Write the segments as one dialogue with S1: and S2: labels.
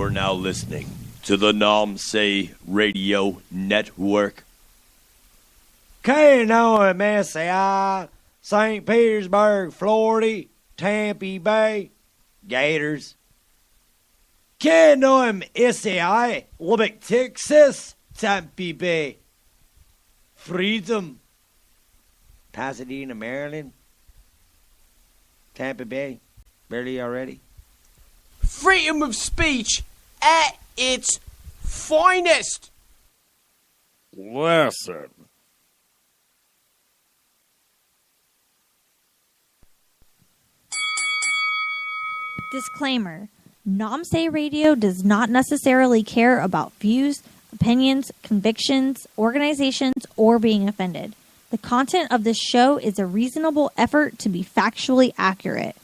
S1: are now listening to the Namsay Radio Network.
S2: KNOMSI, St. Petersburg, Florida, Tampa Bay, Gators. KNOMSI, Lubbock, Texas, Tampa Bay, Freedom, Pasadena, Maryland, Tampa Bay, barely already.
S3: Freedom of speech at its finest.
S4: Listen.
S5: Disclaimer. Namsay Radio does not necessarily care about views, opinions, convictions, organizations, or being offended. The content of this show is a reasonable effort to be factually accurate.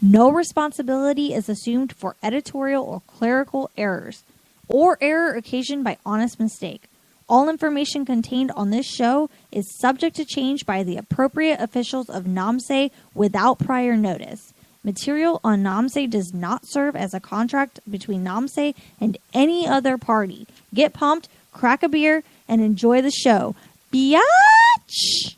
S5: No responsibility is assumed for editorial or clerical errors, or error occasioned by honest mistake. All information contained on this show is subject to change by the appropriate officials of Namsay without prior notice. Material on Namsay does not serve as a contract between Namsay and any other party. Get pumped, crack a beer, and enjoy the show. Biatch!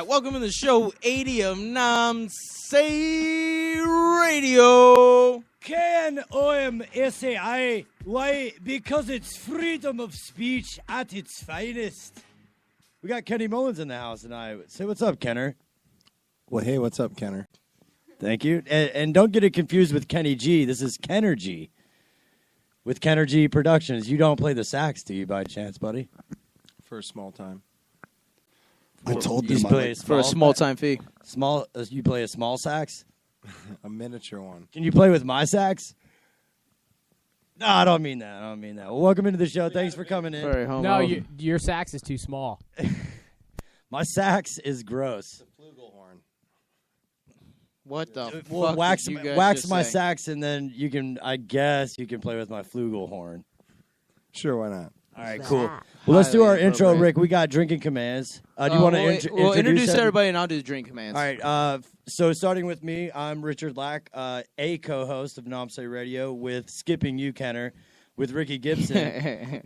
S3: Welcome to the show 80 of Namsay Radio.
S2: KNOMSI, why? Because it's freedom of speech at its finest. We got Kenny Mullins in the house tonight. Say what's up, Kenner.
S6: Well, hey, what's up, Kenner?
S2: Thank you. And don't get it confused with Kenny G. This is Kenner G. With Kenner G Productions. You don't play the sax, do you, by chance, buddy?
S6: For a small time.
S2: I told you
S3: For a small time fee.
S2: Small. You play a small sax?
S6: A miniature one.
S2: Can you play with my sax? No, I don't mean that. Well, welcome into the show. Thanks for coming in.
S3: Very homo.
S7: No, your sax is too small.
S2: My sax is gross.
S6: The flugelhorn.
S3: What the
S2: Well,
S3: fuck
S2: wax
S3: did you guys
S2: my
S3: just say?
S2: sax, and then you can. I guess you can play with my flugelhorn.
S6: Sure, why not?
S2: All right, cool. Well, let's do our intro, Rick. We got drinking commands. Do you want to
S3: introduce everybody, and I'll do the drink commands.
S2: All right. So starting with me, I'm Richard Lack, a co-host of Namsay Radio with Skipping You, Kenner, with Ricky Gibson.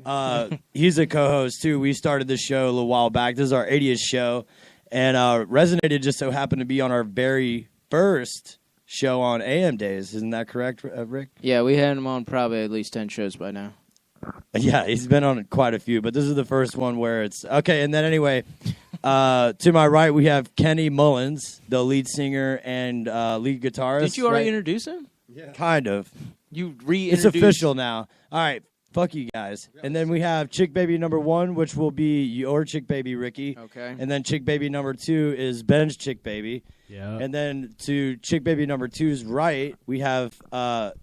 S2: He's a co-host, too. We started this show a little while back. This is our 80th show. And Resonated just so happened to be on our very first show on AM days. Isn't that correct, Rick?
S3: Yeah, we had him on probably at least 10 shows by now.
S2: Yeah, he's been on quite a few, but this is the first one where it's... Okay, and then anyway, to my right, we have Kenny Mullins, the lead singer and lead guitarist.
S3: Did you already introduce him?
S6: Yeah.
S2: Kind of.
S3: You reintroduced...
S2: It's official now. All right, Fuck you guys. And then we have Chick Baby number 1, which will be your Chick Baby, Ricky.
S3: Okay.
S2: And then Chick Baby number 2 is Ben's Chick Baby.
S7: Yeah.
S2: And then to Chick Baby number 2's right, we have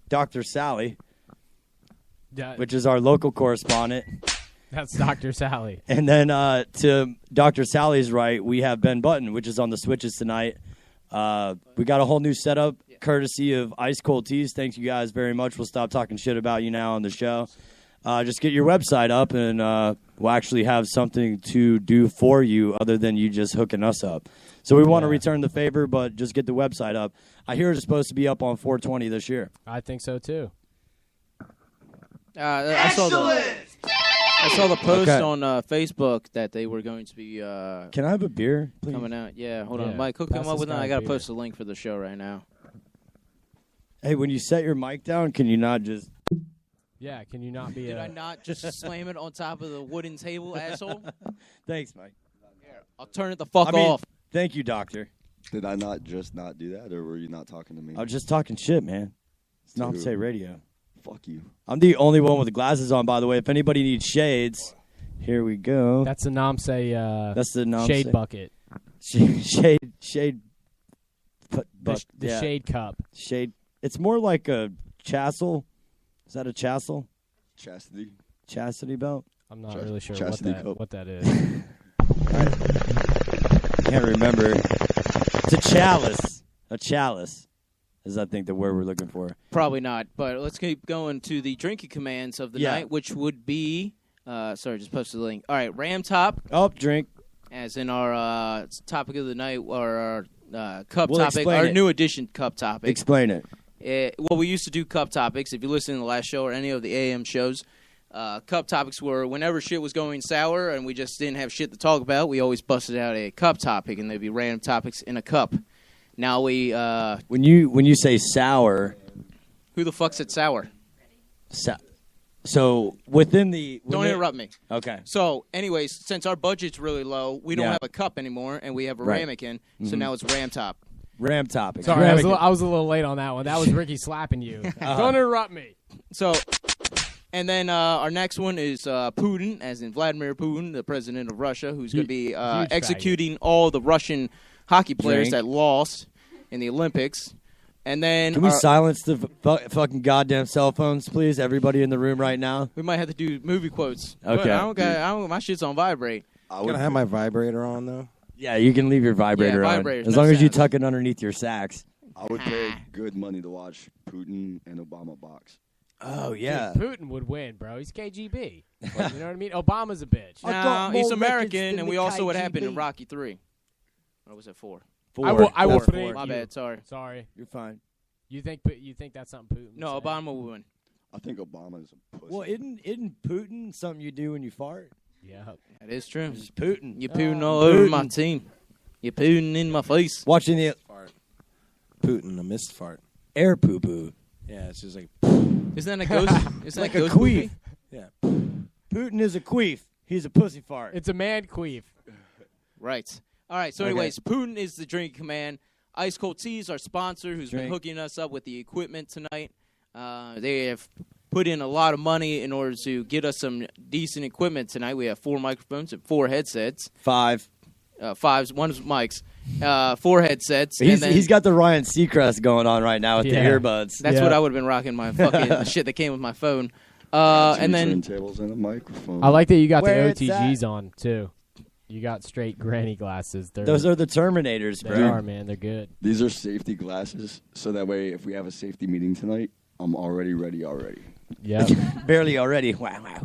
S2: Dr. Sally, which is our local correspondent.
S7: That's Dr. Sally.
S2: And then to Dr. Sally's right, we have Ben Button, which is on the switches tonight. We got a whole new setup, courtesy of Ice Cold Teas. Thank you guys very much. We'll stop talking shit about you now on the show. Just get your website up, and we'll actually have something to do for you other than you just hooking us up. So we want to return the favor, but just get the website up. I hear it's supposed to be up on 420 this year.
S7: I think so, too.
S3: I saw the post on Facebook that they were going to be
S2: Can I have a beer, please?
S3: coming out. Yeah, hold on.
S7: Yeah,
S3: Mike, hook
S7: pass
S3: them up
S7: this
S3: with that.
S7: guy
S3: I
S7: a
S3: got to
S7: beer.
S3: post a link for the show right now.
S2: Hey, when you set your mic down, can you not just...
S7: Yeah, can you not be
S3: Did
S7: a...
S3: I not just slam it on top of the wooden table, asshole?
S2: Thanks, Mike.
S3: Here, I'll turn it the fuck off.
S2: Thank you, Doctor.
S4: Did I not do that, or were you not talking to me?
S2: I was just talking shit, man. It's
S4: To
S2: not
S4: who?
S2: say radio.
S4: Fuck you.
S2: I'm the only one with the glasses on, by the way. If anybody needs shades, here we go.
S7: That's the Namse
S2: That's the
S7: shade bucket.
S2: Shade.
S7: The shade cup.
S2: Shade. It's more like a chassel. Is that a chassel?
S4: Chastity.
S2: Chastity belt?
S7: I'm not really sure
S4: chastity cup.
S7: what that is.
S2: Can't remember. It's a chalice. A chalice is, I think, the word we're looking for.
S3: Probably not, but let's keep going to the drinking commands of the night, which would be, sorry, just posted the link. All right, Ram Top,
S2: Oh, drink.
S3: as in our topic of the night, or our cup
S2: We'll
S3: topic,
S2: explain
S3: our
S2: it.
S3: new edition cup topic.
S2: Explain it.
S3: Well, we used to do cup topics. If you listen to the last show or any of the AM shows, cup topics were whenever shit was going sour and we just didn't have shit to talk about, we always busted out a cup topic, and there'd be random topics in a cup. Now we...
S2: When you say sour...
S3: Who the fuck said sour?
S2: So within the...
S3: Don't interrupt me.
S2: Okay.
S3: So, anyways, since our budget's really low, we don't
S2: Yeah.
S3: have a cup anymore, and we have a
S2: Right.
S3: ramekin, so now it's Ram Top.
S2: Ram topic.
S7: Sorry, I
S2: Ramekin.
S7: was a little late on that one. That was Ricky slapping you. Don't interrupt me.
S3: So, and then our next one is Putin, as in Vladimir Putin, the president of Russia, who's going to be
S7: faggot.
S3: executing all the Russian hockey players
S2: Drink.
S3: that lost in the Olympics. And then
S2: Can we silence the fucking goddamn cell phones, please? Everybody in the room right now.
S3: we might have to do movie quotes.
S2: Okay.
S3: But I don't. My shit's on vibrate.
S6: Can I have my vibrator on, though?
S2: Yeah, you can leave your vibrator on.
S3: vibrators,
S2: As
S3: no
S2: long as you
S3: sounds.
S2: tuck it underneath your sacks.
S4: I would pay good money to watch Putin and Obama box.
S2: Oh,
S7: Dude, Putin would win, bro. He's KGB. You know what I mean? Obama's a bitch.
S2: I got
S3: No, he's
S2: more
S3: American,
S2: records than
S3: and
S2: the
S3: we also what happened in
S2: KGB.
S3: Rocky 3. Or was it 4?
S7: I will
S2: That's
S7: break
S2: four.
S3: My
S7: you.
S3: bad, sorry.
S7: Sorry.
S2: You're fine.
S7: You think that's something Putin would
S3: No,
S7: say?
S3: Obama would win.
S4: I think Obama is a pussy.
S2: Well, isn't Putin something you do when you fart?
S7: Yeah.
S3: That is true.
S2: It's Putin.
S3: You're Putin all over
S2: Putin.
S3: my team. You're Putin in my face.
S2: Watching the
S6: Fart. Putin, a mist fart.
S2: air poo poo.
S6: Yeah, it's just like,
S3: Isn't that a ghost? Isn't
S2: Like
S3: that
S2: a
S3: ghost
S2: queef.
S3: movie?
S6: yeah.
S2: Putin is a queef. He's a pussy fart.
S7: It's a man queef.
S3: Right. All right. So,
S2: Okay.
S3: anyways, Putin is the drinking command. Ice Cold Teas, our sponsor, who's been
S2: Drink.
S3: hooking us up with the equipment tonight. They have put in a lot of money in order to get us some decent equipment tonight. We have 4 microphones and 4 headsets.
S2: 5.
S3: 5's, 1's mics. 4 headsets.
S2: He's,
S3: and then
S2: he's got the Ryan Seacrest going on right now with
S7: Yeah.
S2: the earbuds.
S3: that's
S7: Yeah.
S3: what I would have been rocking, my fucking the shit that came with my phone.
S4: Two
S3: And then
S4: turntables and a microphone.
S7: I like that you got
S2: Where
S7: the
S2: it's
S7: OTGs on, too. You got straight granny glasses.
S2: Those are the Terminators,
S7: They
S2: bro.
S7: are, man. They're good.
S4: These are safety glasses, so that way if we have a safety meeting tonight, I'm already ready already.
S7: Yeah.
S2: Barely already. Wow, wow.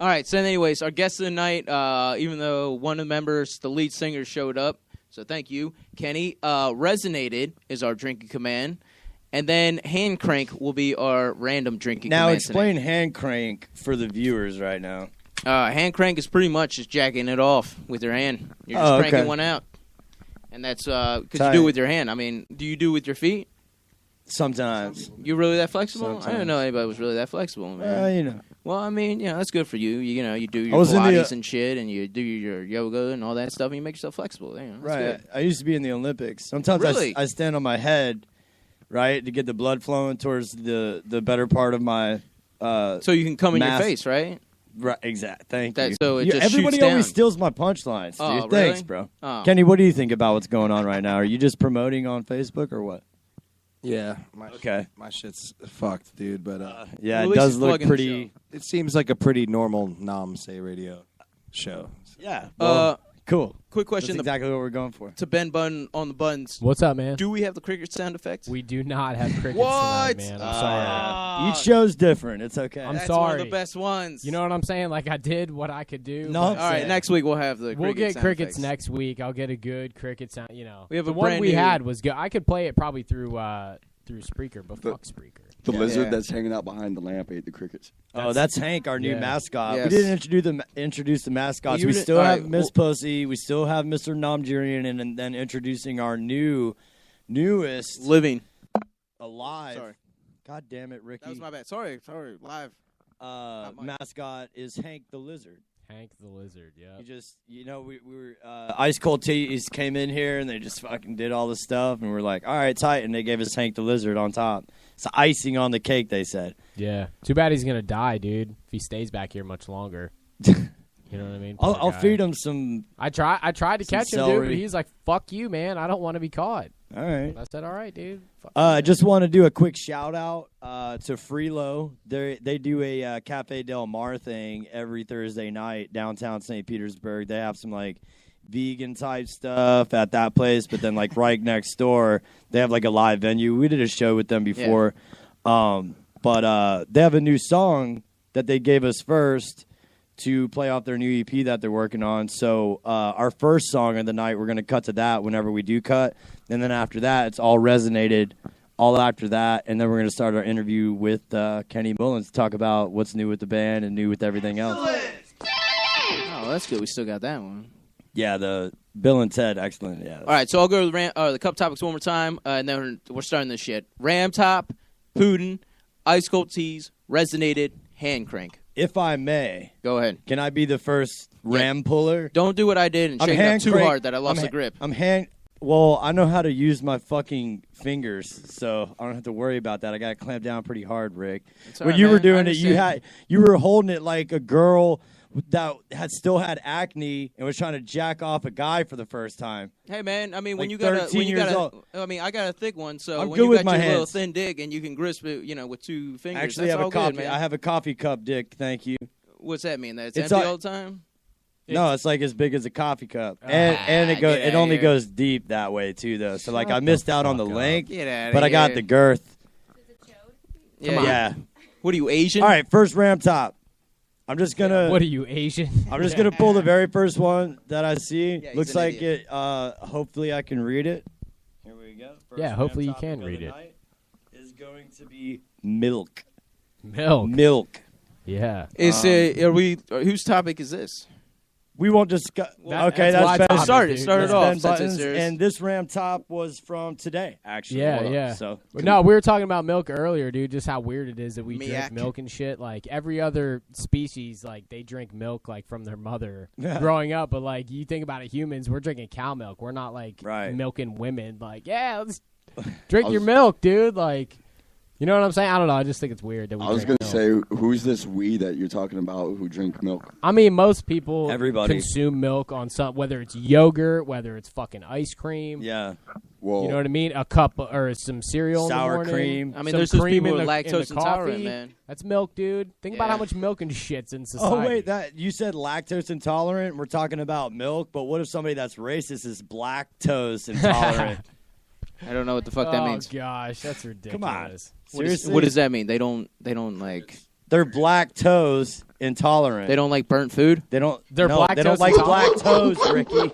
S3: all right. So, anyways, our guest of the night, even though one of the members, the lead singer, showed up, so thank you, Kenny. Resonated is our drinking command, and then Hand Crank will be our random drinking
S2: Now
S3: command.
S2: explain hand crank for the viewers right now.
S3: Hand crank is pretty much just jacking it off with your hand. You're just
S2: Oh, okay.
S3: cranking one out, and that's because you
S2: Tight.
S3: do it with your hand. I mean, do you do it with your feet?
S2: Sometimes.
S3: You really that flexible? I
S2: Sometimes.
S3: didn't know anybody was really that flexible, man.
S2: You know.
S3: Well, I mean, that's good for you. You know, you do
S2: I
S3: your
S2: was in the,
S3: Pilates and shit, and you do your yoga and all that stuff, and you make yourself flexible. You know, that's
S2: Right.
S3: good.
S2: I used to be in the Olympics. Sometimes
S3: Really?
S2: I stand on my head, right, to get the blood flowing towards the better part of my
S3: So you can come in your
S2: Mass-
S3: face, right?
S2: Right, exact. Thank
S3: That-
S2: you.
S3: so it just
S2: everybody
S3: shoots
S2: always
S3: down.
S2: steals my punchlines, dude.
S3: Oh,
S2: Thanks,
S3: really?
S2: bro.
S3: Oh.
S2: Kenny, what do you think about what's going on right now? Are you just promoting on Facebook or what?
S6: Yeah.
S2: Okay.
S6: My shit's fucked, dude. But
S2: Yeah,
S3: Well, at
S2: it
S3: least
S2: does
S3: it's
S2: look
S3: plugging the
S2: pretty.
S6: it seems like a pretty normal Nom Say Radio show.
S2: Yeah. Well, cool.
S3: Quick
S2: That's
S3: question
S2: exactly what we're going for.
S3: to Ben Bun on the buns.
S7: What's up, man?
S3: Do we have the cricket sound effects?
S7: We do not have crickets
S3: What?
S7: tonight, man. I'm sorry.
S2: Each show's different. It's okay.
S7: I'm
S3: That's one of
S7: sorry.
S3: the best ones.
S7: You know what I'm saying? Like, I did what I could do.
S2: No,
S7: but
S3: All right, next week we'll have the
S7: we'll
S3: cricket
S7: get
S3: sound
S7: crickets
S3: effects.
S7: next week. I'll get a good cricket sound. You know,
S3: We have
S7: the
S3: a
S7: one
S3: brand
S7: we
S3: new-
S7: had was good. I could play it probably through Spreaker, but fuck Spreaker.
S4: The
S3: Yeah.
S4: lizard
S3: Yeah.
S4: that's hanging out behind the lamp ate the crickets.
S2: Oh, that's Hank, our new
S7: Yeah.
S2: mascot.
S3: Yes.
S2: We didn't introduce the mascots.
S3: Well, you
S2: We
S3: didn't-
S2: still
S3: all
S2: have
S3: right,
S2: Miss
S3: well-
S2: Pussy. We still have Mr. Namjurian, and then introducing our newest
S3: Living.
S2: alive.
S3: Sorry.
S2: God damn it, Ricky.
S3: That was my bad. Sorry. Live. mine.
S2: Mascot is Hank the Lizard.
S7: Hank the Lizard, yeah.
S2: You just, we were Ice Cold Teas came in here and they just fucking did all this stuff, and we're like, all right, tight, and they gave us Hank the Lizard on top. It's icing on the cake, they said.
S7: Yeah. Too bad he's going to die, dude, if he stays back here much longer. You know what I mean?
S2: I'll
S7: Poor guy.
S2: feed him some.
S7: I tried to
S2: some
S7: catch him, dude,
S2: celery.
S7: but he's like, fuck you, man. I don't want to be caught.
S2: All right.
S7: I said, all right, dude. Fuck
S2: I just want to do a quick shout out to Freelo. They do a Cafe Del Mar thing every Thursday night downtown St. Petersburg. They have some like vegan type stuff at that place, but then like right next door they have like a live venue. We did a show with them before, but they have a new song that they gave us first to play off their new EP that they're working on. So our first song of the night, we're going to cut to that whenever we do cut. And then after that, it's all resonated all after that. And then we're going to start our interview with Kenny Mullins to talk about what's new with the band and new with everything else.
S3: Oh, that's good. We still got that one.
S2: Yeah, the Bill and Ted, excellent. Yeah.
S3: All right, so I'll go to the cup topics one more time, and then we're starting this shit. Ram Top, Putin, Ice Cold Teas, Resonated, Hand Crank.
S2: If I may,
S3: Go ahead.
S2: can I be the first ram puller?
S3: Don't do what I did and
S2: I'm
S3: shake it up
S2: hand
S3: too
S2: crank-
S3: hard that I lost
S2: I'm
S3: the grip.
S2: Well, I know how to use my fucking fingers, so I don't have to worry about that. I got to clamp down pretty hard, Rick.
S3: It's all
S2: When
S3: right,
S2: you were
S3: man. I
S2: doing it,
S3: understand.
S2: you were holding it like a girl that still had acne and was trying to jack off a guy for the first time.
S3: Hey man, I mean when
S2: Like
S3: you got
S2: 13 years old.
S3: I mean I got a thick one, so
S2: I'm
S3: when
S2: good
S3: you
S2: with
S3: got
S2: my
S3: your little
S2: hands.
S3: thin dick and you can grasp it, with two fingers.
S2: Actually,
S3: that's
S2: I have
S3: all
S2: a coffee.
S3: good, man.
S2: I have a coffee cup dick. Thank you.
S3: What's that mean? That it's
S2: It's
S3: empty
S2: all-
S3: all the time?
S2: No, it's like as big as a coffee cup, and it
S3: get
S2: it
S3: outta
S2: only
S3: here.
S2: goes deep that way too, though. So like I
S7: Shut
S2: missed
S7: the
S2: out on the
S7: fuck up.
S2: length,
S3: Get out of
S2: but I got
S3: here.
S2: the girth.
S3: Yeah.
S2: Yeah.
S3: What are you Asian?
S2: All right, first ram top. I'm just gonna.
S7: What are you, Asian?
S2: I'm just gonna pull the very first one that I see.
S3: Yeah, he's
S2: Looks
S3: an
S2: like
S3: idiot.
S2: it. Hopefully, I can read it. Here we go. First
S7: Yeah, hopefully
S2: ram
S7: you can
S2: topic of
S7: read
S2: the
S7: it.
S2: night Is going to be milk.
S7: Milk.
S2: Milk.
S7: Yeah.
S3: Is whose topic is this?
S2: We won't discuss.
S7: That-
S2: Okay,
S7: that's my
S2: that's Ben.
S7: topic,
S3: Start it.
S7: dude.
S3: Start it
S2: That's
S3: off.
S2: Ben
S3: since
S2: Buttons,
S3: it's yours.
S2: and this ram top was from today, actually.
S7: Yeah,
S2: Hold on.
S7: yeah.
S2: So
S7: No, we were talking about milk earlier, dude. Just how weird it is that we
S3: Miak.
S7: drink milk and shit. Like every other species, like they drink milk like from their mother growing up. But like you think about it, humans, we're drinking cow milk. We're not like
S2: Right.
S7: milking women. Like let's drink your milk, dude. Like you know what I'm saying? I don't know. I just think it's weird that we.
S4: I was
S7: drink
S4: gonna
S7: milk.
S4: say, who's this we that you're talking about who drink milk?
S7: I mean, most people
S2: Everybody.
S7: consume milk on some, whether it's yogurt, whether it's fucking ice cream.
S2: yeah,
S4: Well,
S7: You know what I mean? A cup or some cereal in the
S2: Sour
S7: morning.
S2: cream.
S3: I mean,
S7: Some
S3: there's those
S7: cream
S3: people
S7: in
S3: who are
S7: the- in the
S3: lactose intolerant,
S7: coffee.
S3: man.
S7: That's milk, dude. Think about
S3: Yeah.
S7: how much milk and shit's in society.
S2: Oh wait, that you said lactose intolerant. We're talking about milk, but what if somebody that's racist is lactose intolerant?
S3: I don't know what the fuck that means.
S7: Oh gosh, that's ridiculous.
S2: Come on.
S3: What, is,
S2: Seriously,
S3: what does that mean? They don't like
S2: they're lactose intolerant.
S3: they don't like burnt food.
S2: They don't.
S7: They're
S2: no, They don't
S7: lactose
S2: like
S7: intolerant?
S2: lactose, Ricky.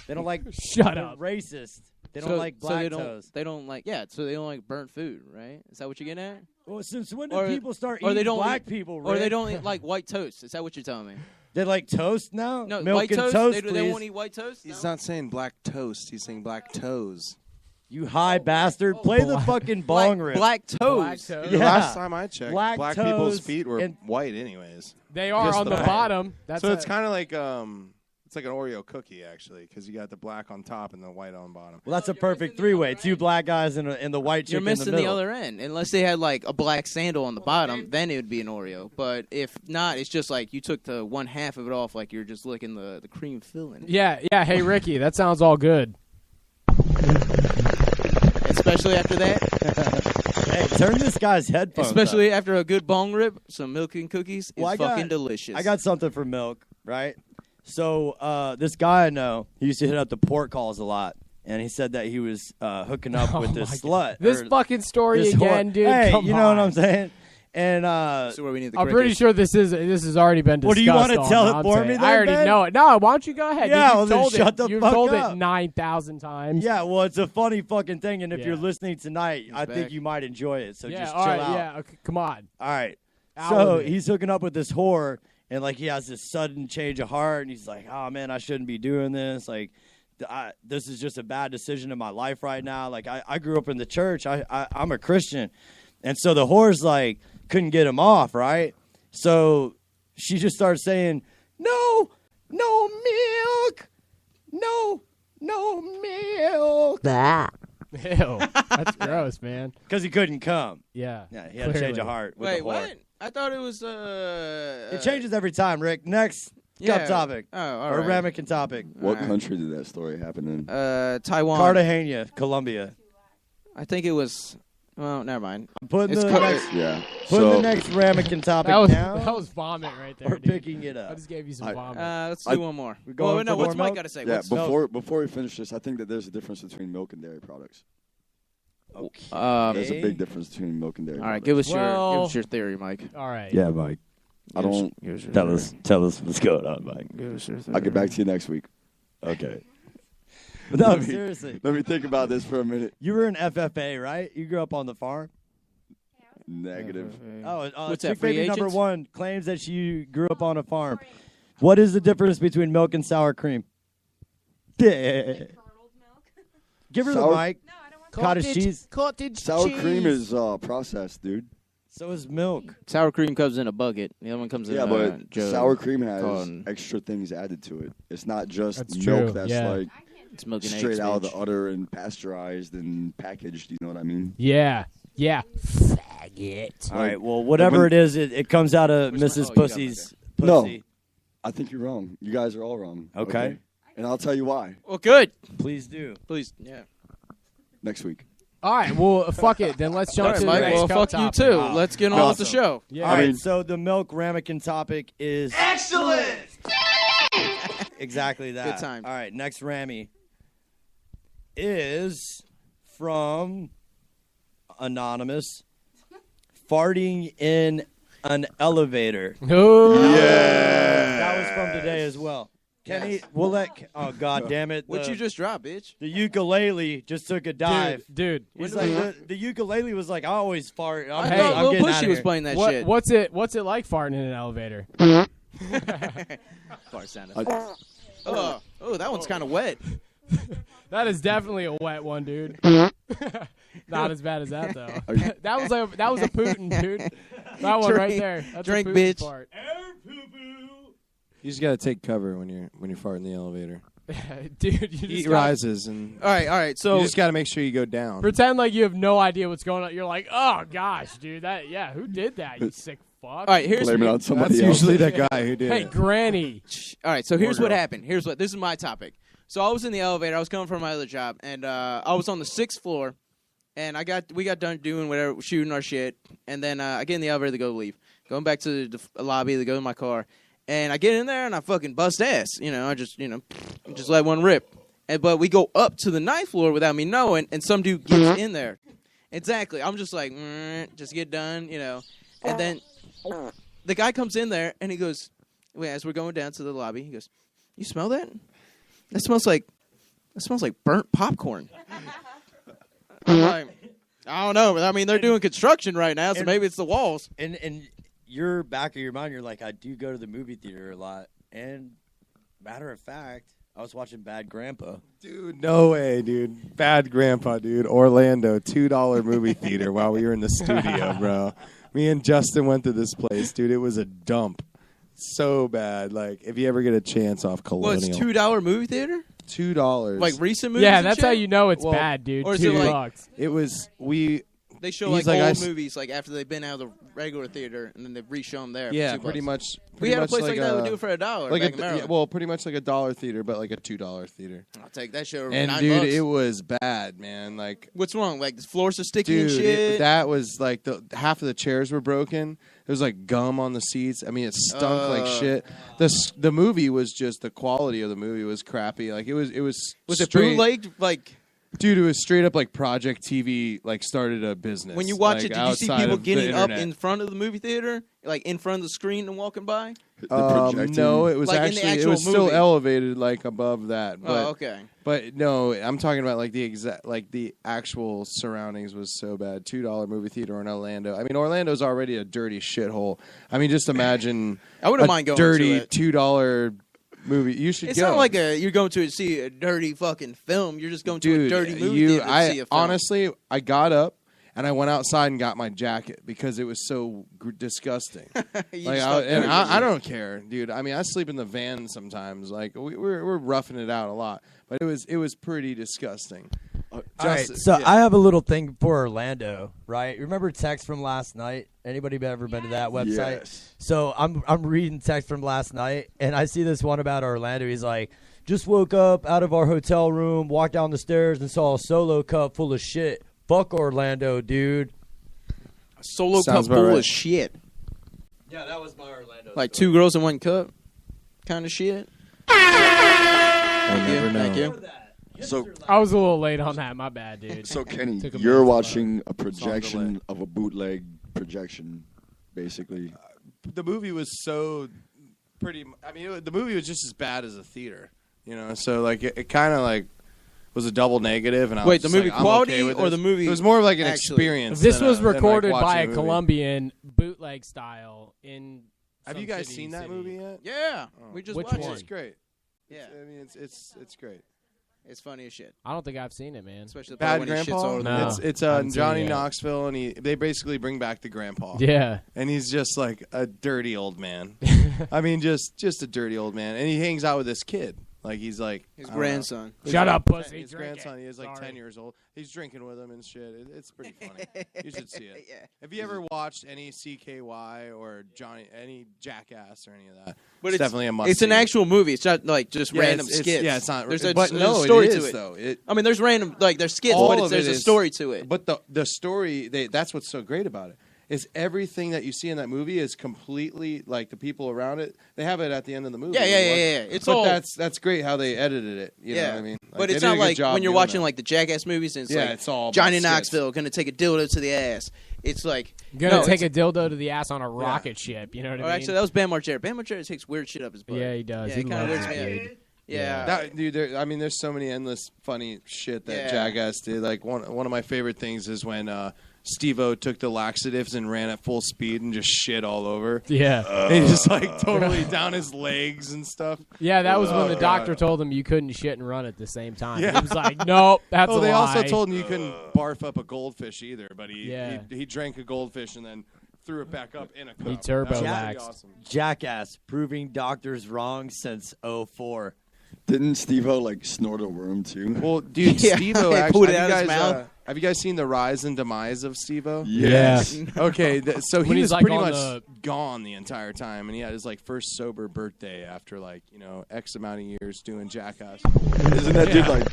S2: They don't like.
S7: Shut
S2: they're
S7: up.
S2: Racist. They don't
S3: So-
S2: like
S3: so
S2: lactose.
S3: they don't like so they don't like burnt food, right? Is that what you're getting at?
S2: Well, since when do
S3: Or-
S2: people start
S3: or
S2: eating
S3: they don't
S2: black
S3: eat-
S2: people?
S3: Or they
S2: Rick?
S3: don't like white toast. Is that what you're telling me?
S2: They like toast now.
S3: No,
S2: milk
S3: white
S2: and
S3: toast.
S2: toast,
S3: they
S2: please.
S3: won't eat white toast.
S6: He's
S3: No?
S6: not saying black toast. He's saying black toes.
S2: You high bastard! Play the fucking bong rip.
S3: black toast.
S7: Black toast.
S6: The
S2: Yeah.
S6: last time I checked,
S2: Black
S6: black people's
S2: toes
S6: feet were
S2: and-
S6: white anyways.
S7: They are
S6: Just
S7: on the
S6: the-
S7: bottom. That's
S6: So
S7: a-
S6: it's kind of like It's like an Oreo cookie, actually, because you got the black on top and the white on bottom.
S2: Well, that's a perfect three-way. Two black guys and the white chick
S3: You're
S2: in the
S3: missing
S2: middle.
S3: the other end. Unless they had like a black sandal on the bottom, then it would be an Oreo. But if not, it's just like you took the one half of it off, like you're just licking the cream filling.
S7: Yeah. Hey, Ricky, that sounds all good.
S3: Especially after that.
S2: Hey, turn this guy's headphones
S3: Especially
S2: up.
S3: after a good bong rib, some milk and cookies is fucking delicious.
S2: I got something for milk, right? So this guy I know, he used to hit up the port calls a lot, and he said that he was hooking up with this slut.
S7: This fucking story
S2: this
S7: again, dude.
S2: Hey,
S7: Come
S2: you know
S7: on.
S2: what I'm saying? And
S3: So where we need the
S7: I'm pretty sure this has already been discussed.
S2: Well, do you want to
S7: on
S2: tell
S7: the
S2: it
S7: I'm
S2: for
S7: saying.
S2: me then,
S7: I already
S2: Ben?
S7: know it. No, why don't you go ahead?
S2: Yeah,
S7: dude,
S2: well,
S7: you've
S2: then
S7: told
S2: shut
S7: it.
S2: the
S7: You've
S2: fuck
S7: told
S2: up.
S7: it 9,000 times.
S2: Yeah, well, it's a funny fucking thing, and if
S7: Yeah.
S2: you're listening tonight, I think
S3: back.
S2: you might enjoy it. So
S7: Yeah,
S2: just
S7: all
S2: chill
S7: right,
S2: out.
S7: yeah, okay, come on.
S2: All right.
S7: Out
S2: So
S7: with it.
S2: he's hooking up with this whore, and like he has this sudden change of heart, and he's like, "Oh man, I shouldn't be doing this. Like, this is just a bad decision in my life right now. Like, I grew up in the church. I'm a Christian, and so the whore's like couldn't get him off, right? So she just starts saying, "No, no milk, no milk,"
S7: Ew, that's gross, man.
S2: because he couldn't come.
S7: Yeah.
S2: Yeah, he had a change of
S7: clearly.
S2: heart with
S3: Wait,
S2: the whore.
S3: what? I thought it was
S2: It changes every time, Rick. Next
S3: yeah.
S2: cup topic.
S3: Oh, all
S2: or
S3: right.
S2: ramekin topic.
S4: What
S3: Alright.
S4: country did that story happen in?
S3: Taiwan.
S2: Cartagena, Colombia.
S3: I think it was. Well, never mind.
S2: I'm putting
S3: It's
S2: the
S3: co-
S2: next,
S4: Yeah.
S2: putting the
S4: So
S2: next ramekin topic
S7: That
S2: down
S7: was vomit right there,
S2: or
S7: dude.
S2: picking it
S7: I
S2: up.
S7: just gave you some
S4: I-
S7: vomit.
S3: Let's
S4: I-
S3: do one more.
S2: We going
S3: no,
S2: for
S3: what's
S2: more
S3: Mike
S2: milk?
S3: got to say?
S4: yeah,
S3: What's
S4: before we finish this, I think that there's a difference between milk and dairy products. There's a big difference between milk and dairy.
S3: All right,
S4: products.
S3: give us your theory, Mike.
S7: All right.
S2: Yeah, Mike.
S4: I don't.
S3: Give us your
S2: Tell
S3: theory.
S2: us what's going on, Mike.
S3: Give us your theory.
S4: I'll get back to you next week.
S2: Okay. But no, seriously.
S4: Let me think about this for a minute.
S2: You were in FFA, right? You grew up on the farm.
S4: Negative.
S2: Oh,
S3: What's
S2: Chick
S3: that, free
S2: Baby number
S3: agents?
S2: 1 claims that she grew up on a farm. What is the difference between milk and sour cream? Yeah. Give her
S4: Sour-
S2: the mic. Cottage cheese.
S7: Cottage
S4: Sour
S7: cheese.
S4: cream is processed, dude.
S2: So is milk.
S3: Sour cream comes in a bucket. The other one comes in
S4: Yeah,
S3: a
S4: but
S3: jug.
S4: sour cream has
S3: Corn.
S4: extra things added to it. It's not just
S7: That's
S4: milk
S7: true,
S4: that's
S7: yeah.
S4: like
S3: It's milk and
S4: straight
S3: eggs,
S4: out of the
S3: bitch.
S4: udder and pasteurized and packaged. You know what I mean?
S7: Yeah. Faggot.
S2: All right. Well, whatever it is, it comes out of
S3: Where's my-
S2: Mrs.
S3: oh, you got it
S2: Pussy's
S4: No.
S2: pussy.
S4: I think you're wrong. You guys are all wrong.
S2: Okay.
S4: And I'll tell you why
S3: Well, good.
S2: Please do.
S3: Please, yeah.
S4: next week.
S7: All right. Well, fuck it. Then let's
S3: All
S7: jump
S3: right,
S7: to the
S3: Mike.
S7: next
S3: Well,
S7: cup
S3: fuck
S7: topic.
S3: you too.
S2: Wow.
S3: Let's get on with the show.
S7: Yeah.
S2: All right.
S4: mean-
S2: So the milk ramekin topic is excellent. Exactly that.
S3: Good times.
S2: All right. Next Rammy is from Anonymous. Farting in an elevator.
S7: Oh.
S2: That was from today as well. Kenny, we'll let. Oh God damn it!
S3: What you just dropped, bitch?
S2: The ukulele just took a dive.
S7: Dude.
S2: He's like the ukulele was like I always fart. I'm,
S3: I
S7: Hey,
S3: thought
S2: I'm
S3: Lil
S2: getting
S3: Pushy
S2: outta
S3: was
S2: here.
S3: playing that shit.
S7: What's it like farting in an elevator?
S3: Fart sound effect. Oh, that one's kind of wet.
S7: That is definitely a wet one, dude. Not as bad as that though. that was a Putin, dude. That one right
S3: Drink-
S7: there. That's
S3: drink,
S7: a Putin
S3: bitch.
S7: Fart.
S6: You just got to take cover when you fart in the elevator.
S7: Dude, you
S6: Heat
S7: just
S6: rises, and
S3: All right. So
S6: you just got to make sure you go down.
S7: pretend like you have no idea what's going on. You're like, oh gosh, dude, who did that? You sick fuck.
S3: all right, here's
S4: Blame it on
S6: That's
S4: somebody else.
S6: usually the guy who did
S7: Hey,
S6: it.
S7: Granny.
S3: All right, so here's
S4: Or
S3: what
S4: girl.
S3: happened. This is my topic. So I was in the elevator. I was coming from my other job, and I was on the 6th floor, and we got done doing whatever, shooting our shit, and then I get in the elevator to go leave, going back to the lobby to go in my car, and I get in there and I fucking bust ass. I just just let one rip, but we go up to the 9th floor without me knowing, and some dude gets in there. Exactly. I'm just like, just get done, and then the guy comes in there and he goes, wait, as we're going down to the lobby, he goes, "You smell that? That smells like burnt popcorn." I'm like, I don't know, but I mean they're doing construction right now, so maybe it's the walls.
S2: And your back of your mind, you're like, I do go to the movie theater a lot. And matter of fact, I was watching Bad Grandpa.
S6: Dude, no way, dude. Bad grandpa, dude. Orlando, $2 movie theater while we were in the studio, bro. Me and Justin went to this place, dude. It was a dump. so bad. Like, if you ever get a chance off
S3: Well,
S6: Colonial.
S3: it's $2 movie theater?
S6: $2.
S3: Like recent movies?
S7: Yeah,
S3: and
S7: that's
S3: shit?
S7: how you know it's
S6: Well,
S7: bad, dude.
S3: or is it like-
S7: $2.
S6: It was,
S3: They show
S6: He's
S3: like
S6: like,
S3: old
S6: I s-
S3: movies like after they've been out of the regular theater and then they re-show them there.
S6: yeah,
S3: for $2.
S6: pretty much.
S3: We had a place
S6: like
S3: like that. We do it for $1.
S6: Like
S3: back
S6: a,
S3: in Maryland.
S6: well, pretty much like a $1 theater, but like a $2 theater.
S3: I'll take that shit over
S6: And
S3: $9.
S6: dude, it was bad, man. Like,
S3: What's wrong? Like the floors are sticky and
S6: dude,
S3: shit.
S6: that was like half of the chairs were broken. There was like gum on the seats. I mean, it stunk like shit. The movie was just the quality of the movie was crappy. Like it was
S3: was it
S6: straight,
S3: bootlegged? Like
S6: dude, it was straight up like Project TV. Like started a business.
S3: when you watch
S6: like,
S3: it, did you see
S6: outside
S3: people
S6: of the
S3: getting up
S6: internet.
S3: in front of the movie theater, like in front of the screen and walking by?
S6: No, it was
S3: Like in the
S6: actually it
S3: actual
S6: was still
S3: movie.
S6: elevated like above that. But,
S3: Oh, okay.
S6: But no, I'm talking about like the actual surroundings was so bad. $2 movie theater in Orlando. I mean, Orlando's already a dirty shithole. I mean, just imagine
S3: I wouldn't
S6: a
S3: mind going
S6: dirty
S3: to it.
S6: $2 movie. You should
S3: It's
S6: go.
S3: not like you're going to see a dirty fucking film. You're just going to a
S6: Dude,
S3: dirty movie theater to see a film.
S6: honestly, I got up and I went outside and got my jacket because it was so disgusting.
S3: You
S6: Like,
S3: just felt
S6: I don't care, dude. I mean, I sleep in the van sometimes. Like, we're roughing it out a lot, but it was pretty disgusting.
S2: All right, so I have a little thing for Orlando, right? Remember text from last night? Anybody ever been to that website?
S4: Yes.
S2: So I'm reading text from last night, and I see this one about Orlando. He's like, just woke up out of our hotel room, walked down the stairs, and saw a Solo cup full of shit. Fuck Orlando, dude.
S3: Solo
S6: Sounds
S3: cup
S6: about
S3: full
S6: right.
S3: of shit.
S2: Yeah, that was my Orlando.
S3: Like two girls in one cup kind of shit.
S6: I never know.
S3: Thank you.
S4: So,
S7: I was a little late on that. My bad, dude.
S4: so Kenny,
S7: Took a
S4: you're
S7: minute.
S4: watching a
S6: delay.
S4: projection of a bootleg projection, basically.
S6: The movie was so pretty. I mean, the movie was just as bad as a theater, you know. So like, it kind of like was a double negative. And I
S3: Wait,
S6: was
S3: the
S6: just
S3: movie
S6: like, I'm
S3: quality
S6: okay with
S3: or
S6: this.
S3: the movie
S6: It was more of like an
S3: actually?
S6: experience.
S7: This
S6: than
S7: was
S6: than, like,
S7: recorded by
S6: watching
S7: a
S6: movie.
S7: Colombian bootleg style in.
S6: Have
S7: some
S6: you guys
S7: city
S6: seen that
S7: city.
S6: movie yet?
S3: Yeah, we just
S7: Which
S3: watched
S7: one?
S6: It's
S3: it.
S6: great.
S3: Yeah,
S6: I mean, it's great.
S3: it's funny as shit.
S7: I don't think I've seen it, man.
S3: Especially the part
S6: Bad
S3: when he shits
S6: Grandpa.
S3: all over the
S7: No.
S3: wall.
S6: It's
S7: haven't seen
S6: Johnny
S7: it yet.
S6: Knoxville, and they basically bring back the grandpa.
S7: Yeah.
S6: And he's just like a dirty old man. I mean, just a dirty old man, and he hangs out with this kid. Like he's like
S3: His
S6: I don't know.
S3: grandson.
S7: Shut up, pussy.
S6: His
S7: Drink
S6: grandson,
S7: it.
S6: he is like
S7: Sorry.
S6: 10 years old. He's drinking with him and shit. It's pretty funny. You should see it.
S3: Yeah.
S6: Have you ever watched any CKY or any Jackass or any of that?
S3: But
S6: it's definitely a must.
S3: It's an actual movie. It's not like just
S6: yeah,
S3: random
S6: it's,
S3: skits.
S6: Yeah, it's not.
S3: There's a,
S6: but
S3: there's
S6: no,
S3: a story
S6: it
S3: to
S6: is,
S3: it.
S6: though.
S3: I mean, there's random there's skits,
S6: All
S3: but
S6: of
S3: there's
S6: it
S3: a
S6: is-
S3: story to it.
S6: But the story, that's what's so great about it. Is everything that you see in that movie is completely like the people around it. They have it at the end of the movie.
S3: Yeah. It's
S6: But
S3: all.
S6: that's great how they edited it. You know what I mean?
S3: but
S6: they
S3: it's
S6: did a
S3: not
S6: good
S3: like
S6: job
S3: when you're
S6: doing
S3: watching
S6: that.
S3: like the Jackass movies and it's
S6: Yeah,
S3: like
S6: it's all about
S3: Johnny
S6: skits.
S3: Knoxville gonna take a dildo to the ass. It's like
S7: Gonna
S3: no,
S7: take
S3: it's-
S7: a dildo to the ass on a rocket ship. You know what I
S3: Oh,
S7: mean?
S3: actually, that was Bam Margera. Bam Margera takes weird shit up his butt.
S7: Yeah, he does.
S3: Yeah,
S7: He
S3: it kind of
S7: loves
S3: weirds
S7: it,
S3: me out.
S7: dude.
S3: Yeah.
S6: That, dude, there's so many endless funny shit that
S3: Yeah.
S6: Jackass did. Like one of my favorite things is when Steve-O took the laxatives and ran at full speed and just shit all over.
S7: Yeah.
S6: He just like totally down his legs and stuff.
S7: Yeah, that was when the
S6: God.
S7: doctor told him you couldn't shit and run at the same time.
S6: Yeah.
S7: He was like, nope, that's
S6: Oh,
S7: a
S6: they
S7: lie.
S6: also told him you couldn't barf up a goldfish either, but
S7: Yeah.
S6: he drank a goldfish and then threw it back up in a cup.
S7: He
S6: That was pretty
S7: turbo-laxed.
S6: awesome.
S2: Jackass, proving doctors wrong since 04.
S4: Didn't Steve-O like snort a worm too?
S6: Well, dude,
S3: Yeah.
S6: Steve-O
S3: He
S6: actually.
S3: pulled it
S6: have, you
S3: out of
S6: guys,
S3: his mouth.
S6: have you guys seen the rise and demise of Steve-O?
S4: Yes.
S6: Okay, so he
S7: When he's,
S6: was
S7: like,
S6: pretty
S7: on
S6: much
S7: the-
S6: gone the entire time, and he had his like first sober birthday after like X amount of years doing Jackass.
S4: Isn't that dude like?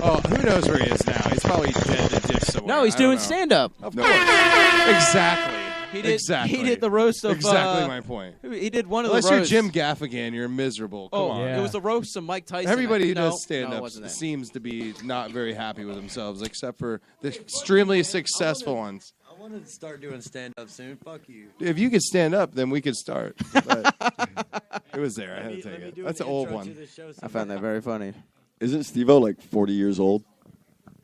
S6: Oh, who knows where he is now? He's probably dead in a ditch somewhere.
S3: No, he's
S6: I don't
S3: doing
S6: know.
S3: stand up.
S6: Of course, exactly.
S3: He did.
S6: Exactly.
S3: He did the roast of.
S6: Exactly my point.
S3: He did one of
S6: Unless
S3: the
S6: you're
S3: roasts.
S6: Jim Gaffigan, you're miserable. Come
S3: Oh,
S6: on.
S7: Yeah.
S3: it was the roast of Mike Tyson.
S6: Everybody who
S3: No,
S6: does stand
S3: no, it
S6: up
S3: wasn't that.
S6: seems to be not very happy with themselves, except for the extremely successful ones.
S2: I wanted to start doing stand-up soon. Fuck you.
S6: If you could stand up, then we could start. But it was there. I had to take it. That's an old one.
S3: I found that very funny.
S4: Isn't Steve-O like 40 years old?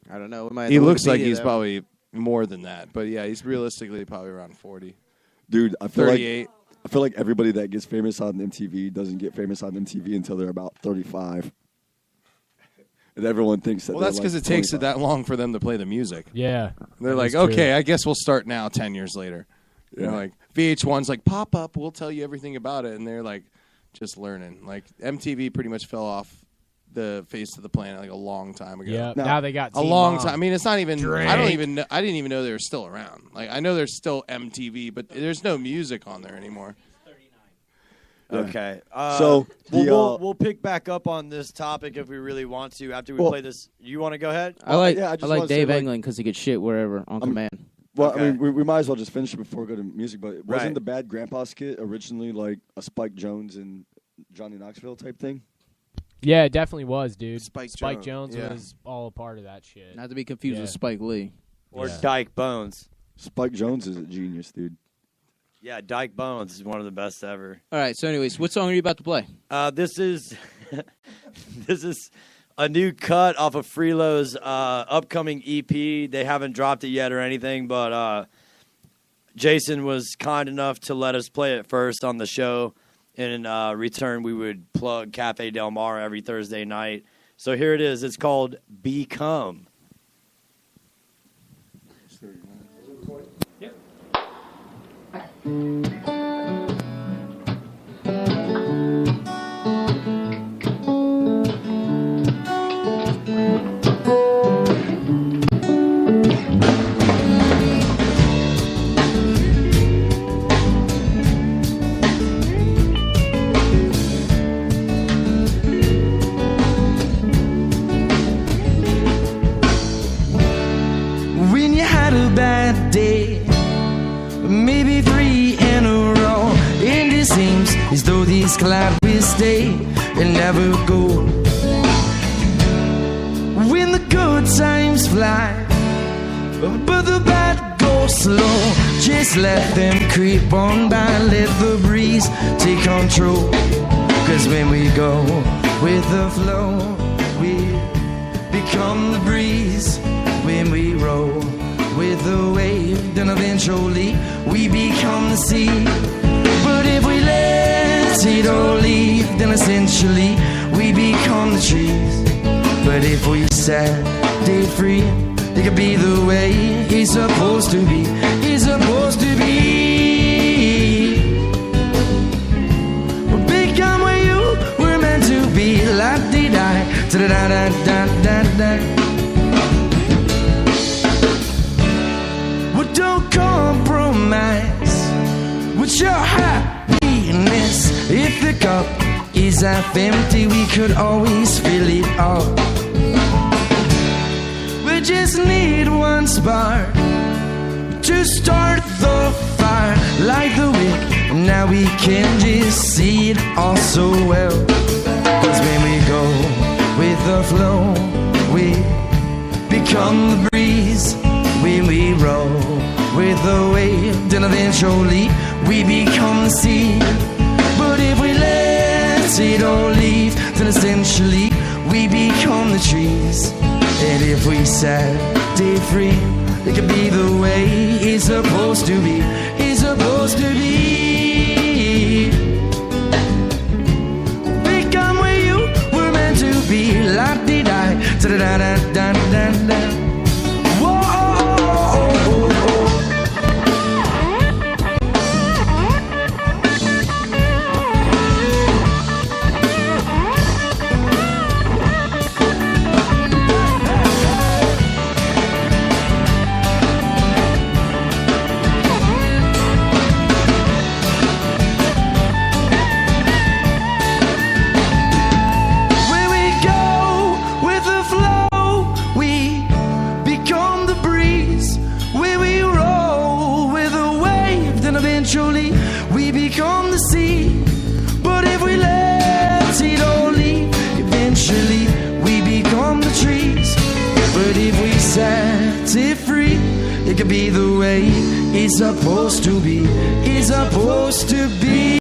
S3: I don't know. We might have
S6: He
S3: to
S6: looks like
S3: Wikipedia
S6: he's
S3: that.
S6: probably more than that. But yeah, he's realistically probably around 40.
S4: Dude, I feel like
S6: 38.
S4: everybody that gets famous on MTV doesn't get famous on MTV until they're about 35. And everyone thinks that.
S6: Well, that's because
S4: like
S6: it takes it
S4: 25.
S6: that long for them to play the music.
S7: Yeah.
S6: They're
S7: that
S6: like,
S7: is true.
S6: okay, I guess we'll start now 10 years later. You know, like VH1's like pop up, we'll tell you everything about it, and they're like just learning. Like MTV pretty much fell off the face of the planet like a long time ago.
S7: Yeah,
S4: No.
S7: now they got
S6: A
S7: Teen
S6: long
S7: Mom.
S6: time. I mean, it's not even.
S7: Drake.
S6: I didn't even know they were still around. Like I know there's still MTV, but there's no music on there anymore.
S4: Yeah.
S2: Okay.
S4: So,
S2: we'll pick back up on this topic if we really want to after we
S4: Well-
S2: play this. You want to go ahead?
S3: I like
S4: yeah, I
S3: I,
S4: just
S3: like
S4: wanna say,
S3: Dave
S4: like-
S3: England because he gets shit wherever on command.
S4: Well,
S2: Okay.
S4: I mean, we might as well just finish it before we go to music. But wasn't
S2: Right.
S4: the Bad Grandpa skit originally like a Spike Jones and Johnny Knoxville type thing?
S7: Yeah, it definitely was, dude.
S6: Spike
S7: Jones
S6: yeah.
S7: was all a part of that shit.
S3: Not to be confused
S7: Yeah.
S3: with Spike Lee.
S2: Or
S7: Yeah.
S2: Dyke Bones?
S4: Spike Jones is a genius, dude.
S2: Yeah, Dyke Bones is one of the best ever.
S3: All right. So, anyways, what song are you about to play?
S2: This is this is a new cut off of Freelo's upcoming EP. They haven't dropped it yet or anything, but Jason was kind enough to let us play it first on the show. In return, we would plug Cafe Del Mar every Thursday night. So here it is. It's called Become.
S8: When you had a bad day, maybe 3 in a row, and it seems as though these clouds will stay and never go. When the good times fly, but the bad go slow, just let them creep on by, let the breeze take control. 'Cause when we go with the flow, we become the breeze. When we roll with the wave, then eventually we become the sea. But if we let it all leave, then essentially we become the trees. But if we set it free, it could be the way it's supposed to be. It's supposed to be. Become where you were meant to be. La-dee-di, da-da-da-da-da-da. Well, don't compromise with your happiness. If the cup is half empty, we could always fill it up. We just need one spark to start the fire. Light the wick, now we can just see it all so well. 'Cause when we go with the flow, we become the breeze. When we roll with the wave, then eventually we become the sea. But if we let it all leave, then essentially we become the trees. And if we set it free, it could be the way it's supposed to be. It's supposed to be. Become where you were meant to be. La-dee-di, da-da-da-da-da-da. Where we go with the flow, we become the breeze. Where we roll with the wave, then eventually we become the sea. But if we let it all leave, eventually we become the trees. But if we set it free, it could be the way it's supposed to be. It's supposed to be.